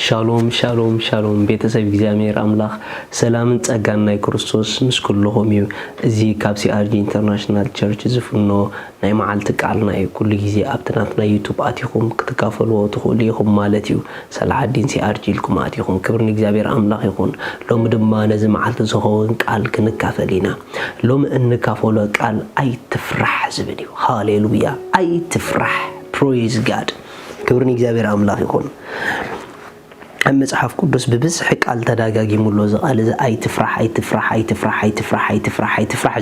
ሻሎም ሻሎም ሻሎም ቤተሰብ እግዚአብሔር አምላክ ሰላምን ጸጋና ክርስቶስ ምስኩልኩም እዩ እዚ ካብ ሲአርጂ ኢንተርናሽናል ቸርች ዝፍኖ ናይ መዓልቲ ቃልና እዩ ኩሉ ግዜ ኣብትናትና ዩቲዩብ አቲኹም ክትካፈልዎ ትኽእሉ ኢኹም ማለት እዩ ሰላሐዲን ሲአርጂ ኢልኩም አቲኹም ክብርን እግዚአብሔር አምላክ ይኹን ሎም ድማ ነዚ መዓልቲ ዝኸውን ቃል ክንካፈሊና ሎም እንካፈሎ ቃል አይትፍራህ ዝብል እዩ ሃሌሉያ አይትፍራህ praise god ክብርን እግዚአብሔር አምላክ ይኹን መጽሐፍ ቅዱስ በብዝሕ ቃል ተዳጋጊሙሎ ዘቃል እዚ አይትፍራህ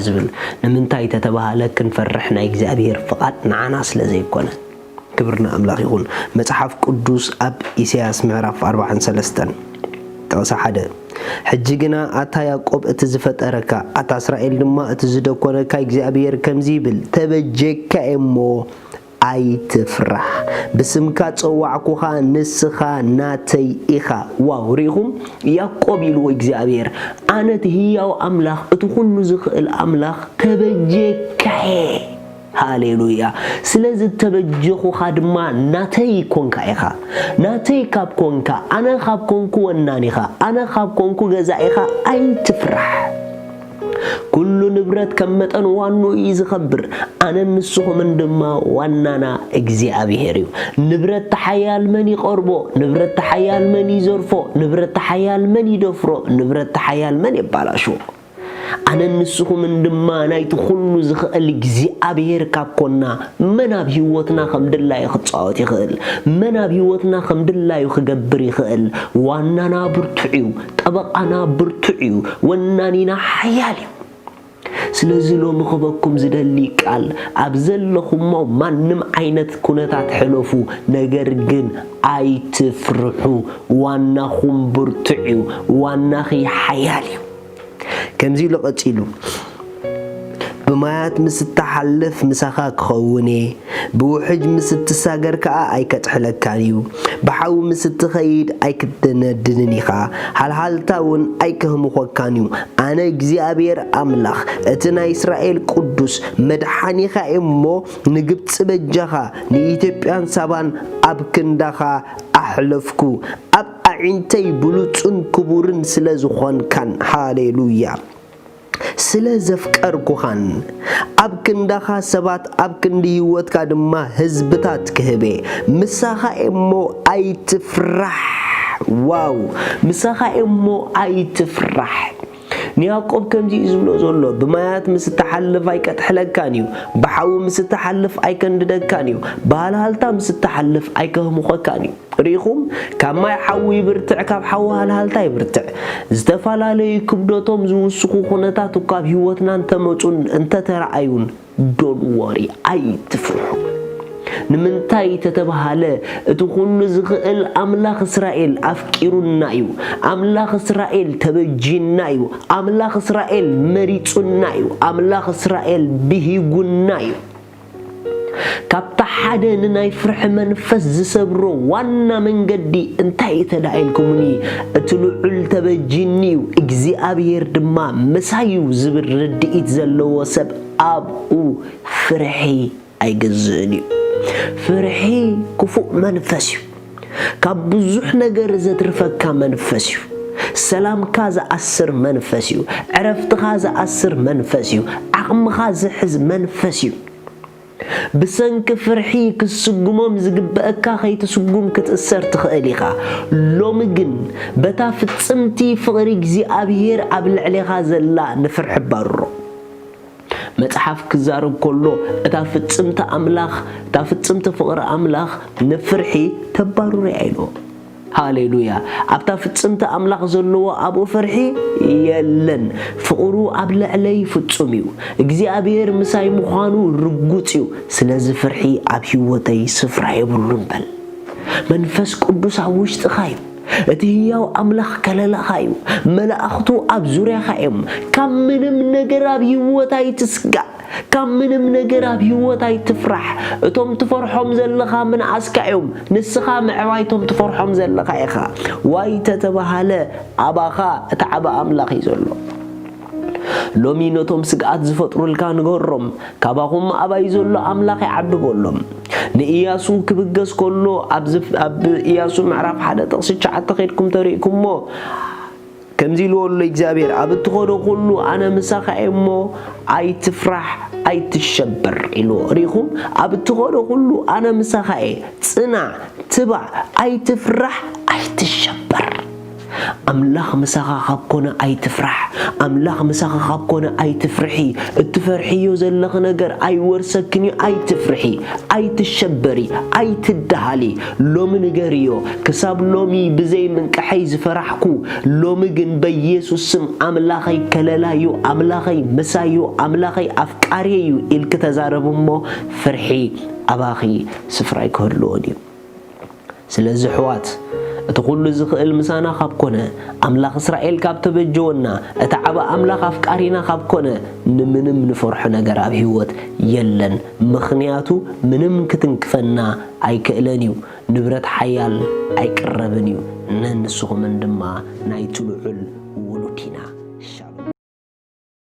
ዝብል ንምንታይ ተተባሃለ ክንፈርሕ ናይ እግዚአብሔር ፍቃድ ንዓና ስለዘይኮነ ክብርና አምላክ ይኹን መጽሐፍ ቅዱስ ኣብ ኢሳይያስ ምዕራፍ 43 ተወሳ ሓደ ሕጅግና አታ ያዕቆብ እቲ ዝፈጠረካ አታ እስራኤል ድማ እቲ ዝደኮነካ እግዚአብሔር ከምዚ ይብል ተበጀካ እሞ አይትፍራህ በስምካ ጸዋዕኩኻ ንስኻ ናተይ ኢኻ ዋው ሪኹም ያዕቆብ ይልዎ እግዚአብሔር አነት ህያው አምላኽ እቲ ሁሉ ዝኽእል አምላኽ ተበጀካ ሃሌሉያ ስለዚህ ተበጀኹኻ ድማ ናተይ ኮንካ ኢኻ ናተይ ካብ ኮንካ አነ ካብ ኮንኩ ወናኒኻ አነ ካብ ኮንኩ ገዛኢኻ አይትፍራህ كل نبرت كم متن وانو يزخبر أنا نسخه من دما واننا እግዚአብሔርዩ ንብረት ተሐያል መን ይቆርቦ ንብረት ተሐያል መን ይዘርፎ ንብረት ተሐያል መን ይደፍሮ ንብረት ተሐያል መን ይባላሾ أنا نسخه من دما ናይቲ ሁሉ ዝኽእል እግዚአብሔር ካብኮና መናብ ህይወትና ከምድላ ይኽጻወት ይኽእል መናብ ህይወትና ከምድላ ይኽገብር ይኽእል ዋናና ብርቱዕ ጠበቃና ብርቱዕ ወናኒና ሐያል ስለዚህ ሎም ኸበኩም ዝደሊ ቃል አብዘለኹም ማንም አይነት ኩነታት ሕለፉ ነገር ግን አይትፍርሑ ዋናኹም ብርቱዕ ዋናኺ ሐያል كمزي لقتيلو بمايات مستحلف مسخا كخوني بوحج مستساغر كا اي كتحلكانيو بحاو مستخيد اي كتنددنيخا حالتاون اي كهمخوكانيو انا እግዚአብሔር አምላኽ እትና እስራኤል ቅዱስ መድኃኒኻ እሞ ንግብጽ በጃኻ ንኢትዮጵያን ሳባን አብክንዳኻ አሕለፍኩ አብ አዕንተይ ብሉጽን ክቡርን ስለዝኾንካን ሃሌሉያ ስለዘፍቀርኩኻን ኣብ ክንዳኻ ሰባት ኣብ ክንዲ ህይወትካ ድማ ህዝብታት ክህቤ ምሳኻ እሞ አይትፍራህ ዋው ምሳኻ እሞ አይትፍራህ ንያዕቆብ ከምዚ ዝብሎ ዘሎ በማያት ምስተሐልፍ አይከትሕለካንዩ በሐው ምስተሐልፍ አይከንድደካንዩ ባልሃልታ ምስተሐልፍ አይከህሙኸካንዩ ሪኹም ከማይ ሐዊ ብርትዕ ካብ ሐው ሃልሃልታ ይብርትዕ ዝተፋላለዩ ክብዶቶም ዝውስኹ ኩነታት ካብ ህይወትና እንተመጹን እንተተራአዩን ዶን ወሪ አይትፍርሑ ንምንታይ ተተባሃለ እቲ ሁሉ ዝኽእል አምላኽ እስራኤል አፍቂሩና እዩ አምላኽ እስራኤል ተበጂና እዩ አምላኽ እስራኤል መሪጹና እዩ አምላኽ እስራኤል ብሂጉና እዩ ካብታ ሓደ ናይ ፍርሕ መንፈስ ዝሰብሮ ዋና መንገዲ እንታይ ተዳኢልኩምኒ እቲ ልዑል ተበጂኒ እዩ እግዚአብሔር ድማ መሳዩ ዝብል ርድኢት ዘለዎ ሰብ ኣብኡ ፍርሒ አይገዝእን እዩ ፍርሒ ክፉእ መንፈስ እዩ ካብ ብዙሕ ነገር ዘትርፈካ መንፈስ እዩ ሰላምካ ዝኣስር መንፈስ እዩ ዕረፍትኻ ዝኣስር መንፈስ እዩ ዓቕምኻ ዝሕዝ መንፈስ እዩ ብሰንኪ ፍርሒ ክስጉሞም ዝግበአካ ከይትስጉም ክትእሰር ትኽእል ኢኻ ሎሚ ግን በታ ፍጽምቲ ፍቕሪ እግዚአብሔር ኣብ ልዕሊኻ ዘላ ንፍርሒ ባሮ መጽሐፍ ክዛረብ ከሎ እታ ፍጽምቲ አምላኽ እታ ፍጽምቲ ፍቕሪ አምላኽ ንፍርሒ ተባሩሪ አይሎ ሃሌሉያ ኣብታ ፍጽምቲ አምላኽ ዘለዎ ኣብኡ ፍርሒ የለን ፍቕሩ ኣብ ልዕለይ ፍጹም እዩ እግዚአብሔር ምሳይ ምዃኑ ርጉጽ እዩ ስለዚ ፍርሒ ኣብ ህይወተይ ስፍራ የብሉን በል መንፈስ ቅዱስ ኣብ ውሽጥኻ እዩ እቲ ህያው አምላኽ ከለላኻዩ መላእኽቱ ኣብ ዙርያኻ እዮም ካብ ምንም ነገር ኣብ ህይወት ኣይትስጋእ ካብ ምንም ነገር ኣብ ህይወት ኣይትፍራህ እቶም ትፈርሖም ዘለኻ ምንኣስካ እዮም ንስኻ ምዕባይቶም ትፈርሖም ዘለኻ ኢኻ ዋይ ተተባሃለ ኣባኻ እቲ ዓባ አምላኽ እዩ ዘሎ ሎሚ ነቶም ስግኣት ዝፈጥሩልካ ንገሮም ካባኹም ኣባይ ዘሎ አምላኽ ይዓብበሎም نإياسو كبجس كله أب إياسو معرف حدا تقصد شعت خيركم طريقكم مو كم زي لو الله إجابير أبتخرو كله أنا مساخة إمو أي تفرح أي تشبر إلو ريخم أبتخرو كله أنا مساخة تصنع تبع أي تفرح أي تشبر أملاخ مساخة خابكونا أي تفرح أملاخ مساخة خابكونا أي تفرحي التفرحي يوزلخ نجر أي ورسكني أي تفرحي أي تشبري أي تدهالي لوم نجريو كساب لومي بزي من كحيز فرحكو لوم جن بيسو سم أملاخي كلالايو أملاخي مسايو أملاخي أفكاريو الكتزارب مو فرحي أباخي سفراي كهرلوني سلازحوات تقول زخل مسانا خابكونا أملاخ إسرائيل كاب تبجونا أتعبا أملاخ أفكارينا خابكونا نمنم نفرحنا قراب هيوت يلن مخنياتو منم كتنكفنا أي كإلانيو نبرت حيال أي كربنيو ننسخ من دما نايتلو ولوكينا